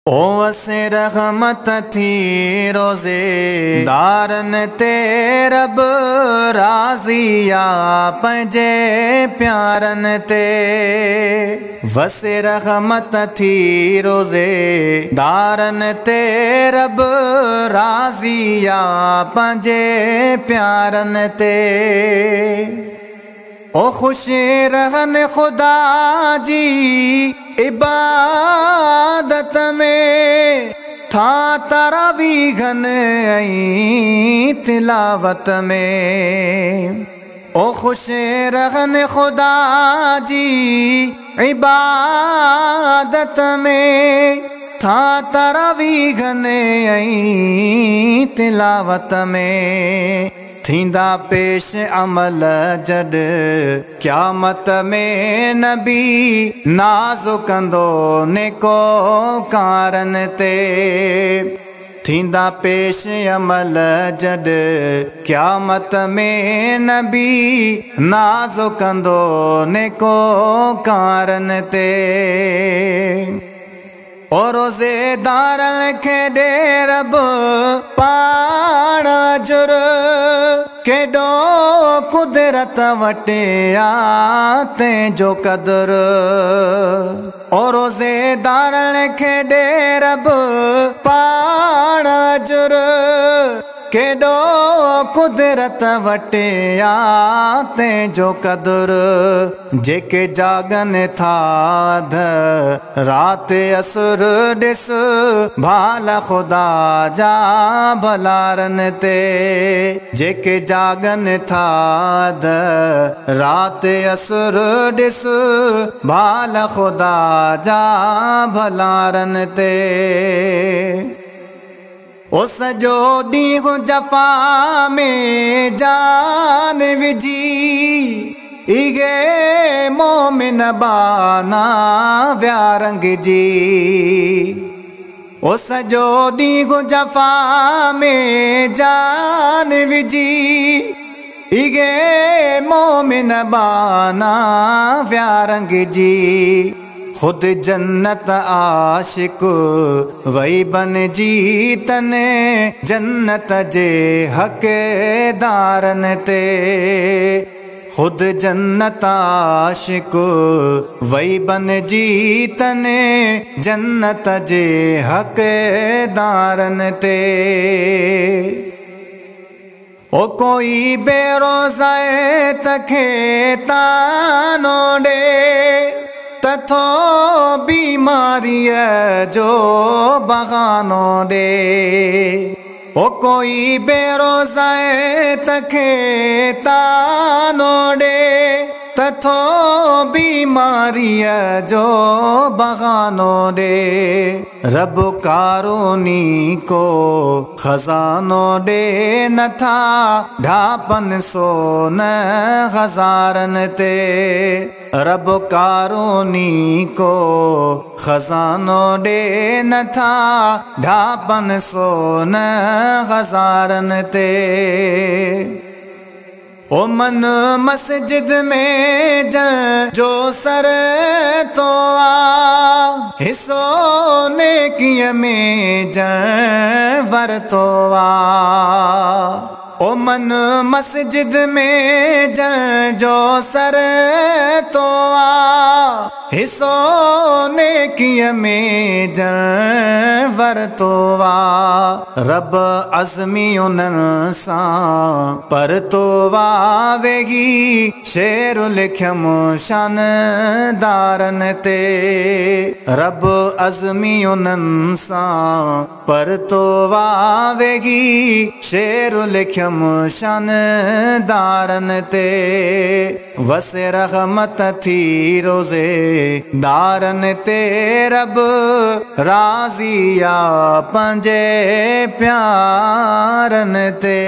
ओ वसे रहमत थी रोज़े दारन ते रब राज़िया पंहिंजे प्यारन ते। वसे रहमत थी रोज़े दारन ते रब राज़िया पंहिंजे प्यारन ते। ओ खुश रहन खुदा जी इबादत में था तरावीहन ऐं तिलावत में। ओ खुश रहन खुदा जी इबादत में था तरावीहन ऐं तिलावत में। थींदा पेश अमल जड क़यामत में नबी नाज़ कंदो नेको कारन ते। थींदा पेश अमल जड क़यामत में नबी नाज़ कंदो नेको कारन ते। ओ रोज़ेदारन खे ॾे रब पाण अजुर केॾो कुदरत वटिया तंहिंजो क़दुर। ओ रोज़ेदारन खे ॾे रब पाण अजुर केॾो कुदरत वटिया तंहिंजो क़दुर। जेके जागन था अध राति असुर ॾिस भाल खुदा जा भलारन ते। जेके जागन था अध राति असुर ॾिस भाल खुदा जा भलारन ते। ओ सॼो ॾींहुं जफ़ा में जान विझी इहे मोमिन बाना व्यारंग जी। ओ सॼो ॾींहुं जफ़ा में जान विझी इहे मोमिन बाना व्यारंग जी। खुद जन्नत आशिक वही बन जीतन जन्नत जे हक़दारन ते। खुद जन्नत आशिक वही बन जीतन जन्नत जे हक़दारन ते। ओ कोई बेरोज़ाए तखे तानो ॾे तथो बीमारीअ जो बहानो ॾे। ओ कोई बेरोज़ाए तखे तानो ॾे तथो बीमारीअ जो बहानो ॾे। रब कारोनी को खजानो ॾे नथा ढापन सोन हज़ारन ते। रब कारोनी को खजानो ॾे नथा ढापन सोन हज़ारन ते। ओ मन मस्जिद में जल जो सर तो आ हिस्सो नेकीअ में जल वर तो आ। ओ मन मस्जिद में जल जो सर तो आ हिस्सो नेकीअ में जल वर तो आ। रब अज़मी उन्हनि सां पर तो वा वेही शेर लिखियमि शानदारन ते। रब अज़मी उन्हनि सां पर तो वा वेही शेर लिखियमि शानदारन ते। वसे रहमत थी रोज़े दारन ते रब राज़िया पंहिंजे प्यारन ते।